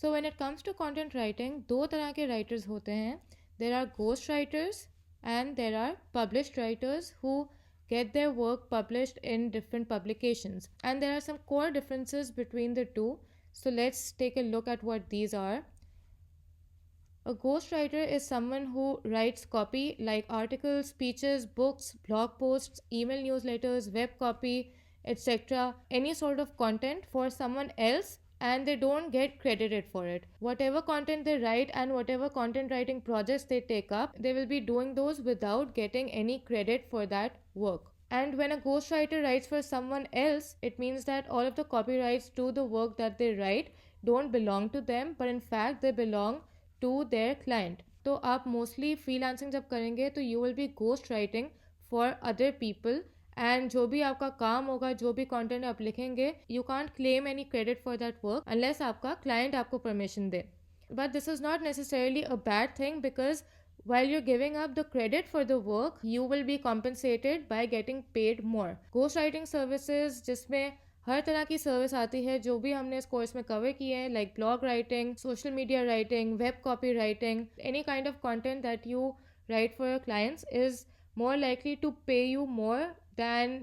So when it comes to content writing, दो तरह के writers होते हैं. There are ghost writers and there are published writers who get their work published in different publications. And there are some core differences between the two. So let's take a look at what these are. A ghostwriter is someone who writes copy like articles, speeches, books, blog posts, email newsletters, web copy, etc. Any sort of content for someone else, and they don't get credited for it. Whatever content they write and whatever content writing projects they take up, they will be doing those without getting any credit for that work. And when a ghostwriter writes for someone else, it means that all of the copyrights to the work that they write don't belong to them, but in fact they belong to their client. तो आप mostly freelancing जब करेंगे तो you will be ghost writing for other people, and जो भी आपका काम होगा, जो भी कंटेंट आप लिखेंगे, you can't claim any credit for that work unless आपका क्लाइंट आपको permission they. But this is not necessarily a bad thing because while you're giving up the credit for the work, you will be compensated by getting paid more. Ghostwriting services जिसमें हर तरह की service आती है जो भी हमने इस course में कवर किए हैं, like blog writing, social media writing, web copy writing, any kind of content that you right for your clients is more likely to pay you more than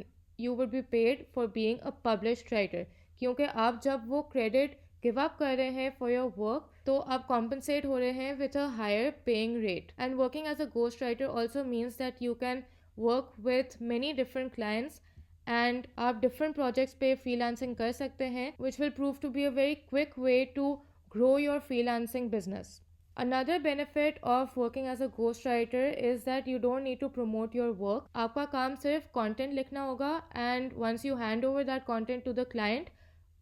you would be paid for being a published writer. क्योंकि आप जब वो credit give up कर रहे हैं for your work तो आप compensate हो रहे हैं with a higher paying rate. And working as a ghost writer also means that you can work with many different clients and आप डिफरेंट प्रोजेक्ट्स पे फ्रीलांसिंग कर सकते हैं, which will prove to be a very quick way to grow your freelancing business. Another benefit of working as a ghostwriter is that you don't need to promote your work. आपका काम सिर्फ content लिखना होगा and once you hand over that content to the client,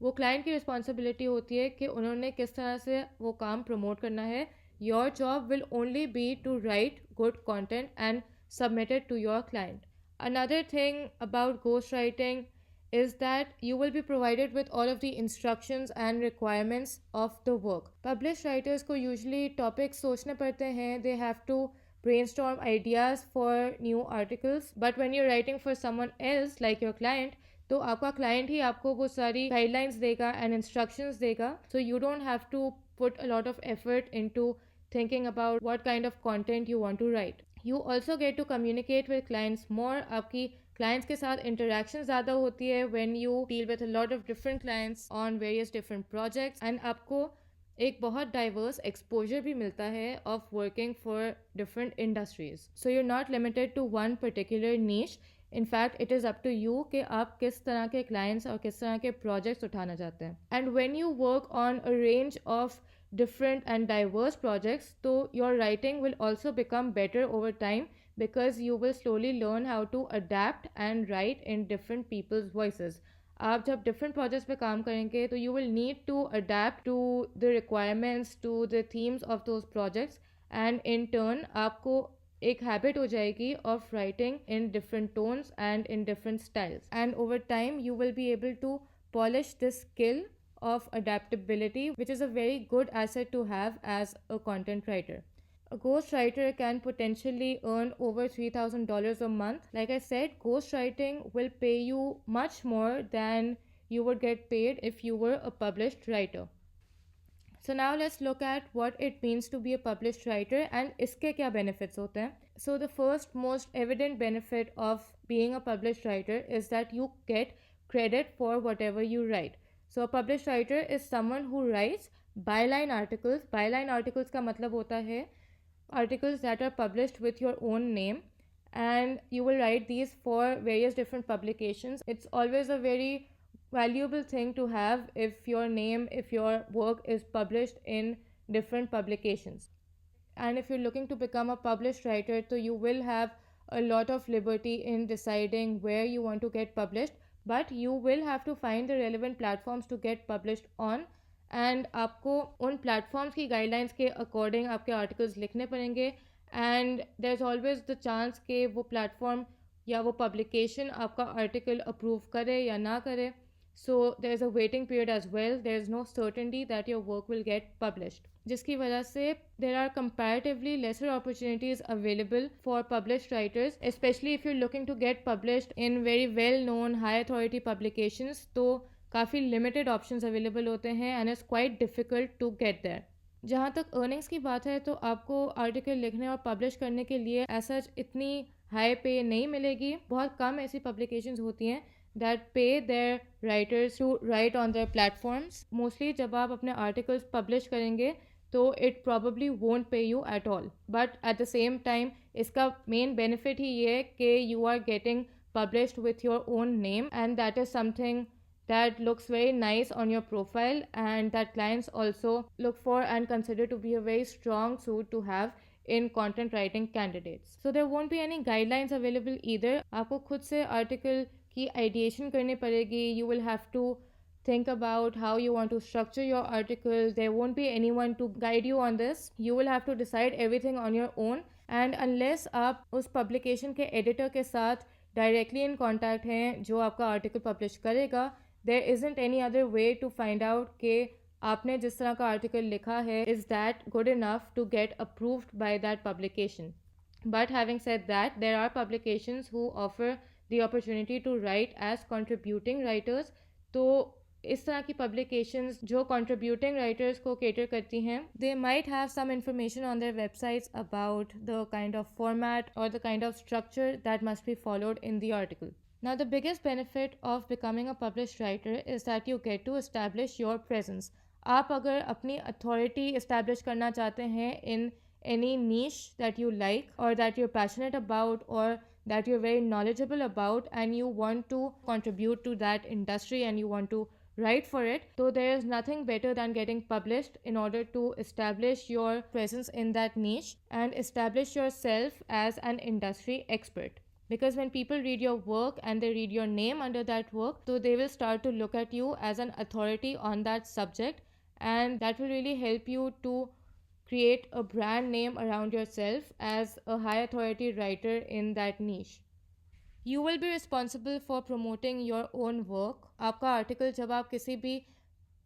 वो client की responsibility होती है कि उन्होंने किस तरह से वो काम promote करना है. Your job will only be to write good content and submit it to your client. Another thing about ghostwriting is that you will be provided with all of the instructions and requirements of the work. Published writers को usually topics सोचने पड़ते हैं. They have to brainstorm ideas for new articles. But when you're writing for someone else like your client, तो आपका client ही आपको वो सारी guidelines देगा and instructions देगा. So you don't have to put a lot of effort into thinking about what kind of content you want to write. You also get to communicate with clients more. आपकी clients के साथ interaction ज़्यादा होती है when you deal with a lot of different clients on various different projects, and आपको एक बहुत diverse exposure भी मिलता है of working for different industries. So you are not limited to one particular niche. In fact, it is up to you कि आप किस तरह के clients और किस तरह के projects उठाना चाहते हैं. And when you work on a range of different and diverse projects, so your writing will also become better over time because you will slowly learn how to adapt and write in different people's voices. आप जब different projects पे काम करेंगे तो you will need to adapt to the requirements, to the themes of those projects, and in turn आपको एक habit हो जाएगी of writing in different tones and in different styles, and over time you will be able to polish this skill of adaptability, which is a very good asset to have as a content writer. A ghostwriter can potentially earn over $3,000 a month. Like I said, ghostwriting will pay you much more than you would get paid if you were a published writer. So now let's look at what it means to be a published writer and इसके क्या benefits होते हैं. So the first most evident benefit of being a published writer is that you get credit for whatever you write. So a published writer is someone who writes byline articles. Byline articles का मतलब होता है articles that are published with your own name, and you will write these for various different publications. It's always a very valuable thing to have if your name, if your work is published in different publications. And if you're looking to become a published writer, so you will have a lot of liberty in deciding where you want to get published, but you will have to find the relevant platforms to get published on, and आपको उन platforms की guidelines के according आपके articles लिखने पड़ेंगे, and there's always the chance कि वो platform या वो publication आपका article approve करे या ना करे. So there is a waiting period as well. There is no certainty that your work will get published. जिसकी वजह से there are comparatively lesser opportunities available for published writers, especially if you're looking to get published in very well-known high authority publications. तो काफ़ी limited options available होते हैं and it's quite difficult to get there. जहाँ तक earnings की बात है तो आपको आर्टिकल लिखने और पब्लिश करने के लिए ऐसा इतनी हाई पे नहीं मिलेगी। बहुत कम ऐसी पब्लिकेशंस होती हैं that pay their writers to write on their platforms. Mostly जब आप अपने आर्टिकल्स पब्लिश करेंगे तो it probably won't pay you at all, but at the same time इसका मेन बेनिफिट ही ये है कि you are getting published with your own name, and that is something that looks very nice on your profile and that clients also look for and consider to be a very strong suit to have in content writing candidates. So there won't be any guidelines available either. आपको खुद से article की ideation करनी पड़ेगी. You will have to think about how you want to structure your article. There won't be anyone to guide you on this. You will have to decide everything on your own, and unless आप उस publication के editor के साथ directly in contact हैं जो आपका article publish करेगा, there isn't any other way to find out कि आपने जिस तरह का आर्टिकल लिखा है is that good enough to get approved by that publication. But having said that, there are publications who offer the opportunity to write as contributing writers. तो इस तरह की पब्लिकेशंस जो कंट्रीब्यूटिंग राइटर्स को केटर करती हैं, they might have some information on their websites about the kind of format और the kind of structure that must be followed in the article. Now, the biggest benefit of becoming a published writer is that you get to establish your presence. आप अगर अपनी authority establish करना चाहते हैं in any niche that you like or that you're passionate about or that you're very knowledgeable about and you want to contribute to that industry and you want to write for it, so there is nothing better than getting published in order to establish your presence in that niche and establish yourself as an industry expert. Because when people read your work and they read your name under that work, so they will start to look at you as an authority on that subject, and that will really help you to create a brand name around yourself as a high authority writer in that niche. You will be responsible for promoting your own work. आपका article जब आप किसी भी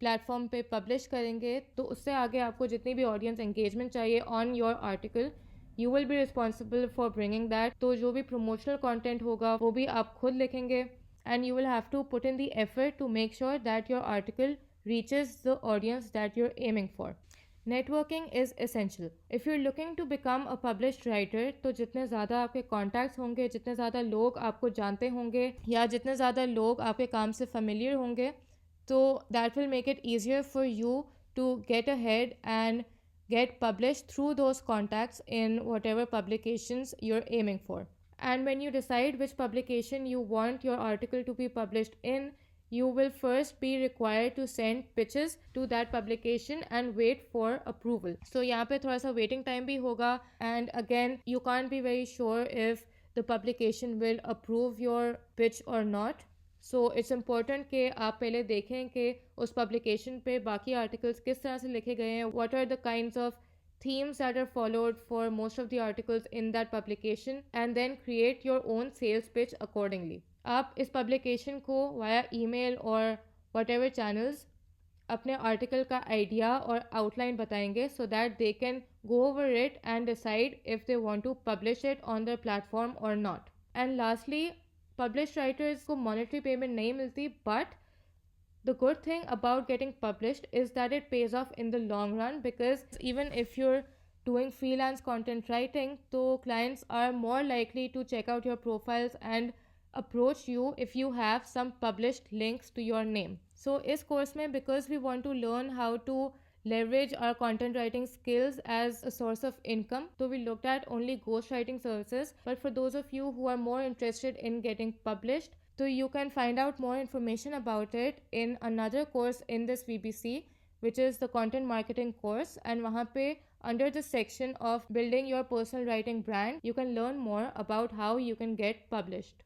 platform पे publish करेंगे तो उससे आगे आपको जितनी भी ऑडियंस एंगेजमेंट चाहिए on your article, you will be responsible for bringing that. तो जो भी प्रमोशनल कंटेंट होगा वो भी आप खुद लिखेंगे and you will have to put in the effort to make sure that your article reaches the audience that you're aiming for. Networking is essential. If you're looking to become a published writer, तो जितने ज़्यादा आपके contacts होंगे, जितने ज़्यादा लोग आपको जानते होंगे या जितने ज़्यादा लोग आपके काम से familiar होंगे, तो that will make it easier for you to get ahead and get published through those contacts in whatever publications you're aiming for. And when you decide which publication you want your article to be published in, you will first be required to send pitches to that publication and wait for approval. So यहाँ पे थोड़ा सा waiting time भी होगा, and again you can't be very sure if the publication will approve your pitch or not. So it's important कि आप पहले देखें कि उस publication पे बाकी articles किस तरह से लिखे गए हैं, what are the kinds of themes that are followed for most of the articles in that publication, and then create your own sales pitch accordingly. आप इस पब्लिकेशन को वाया ईमेल और whatever channels अपने आर्टिकल का idea और outline बताएंगे so that they can go over it and decide if they want to publish it on their platform or not. And lastly, published writers को monetary payment नहीं मिलती, but the good thing about getting published is that it pays off in the long run, because even if you're doing freelance content writing, so clients are more likely to check out your profiles and approach you if you have some published links to your name. So इस course में, because we want to learn how to leverage our content writing skills as a source of income, so we looked at only ghostwriting services. But for those of you who are more interested in getting published, so you can find out more information about it in another course in this VBC, which is the content marketing course. And वहाँ पे under the section of building your personal writing brand, you can learn more about how you can get published.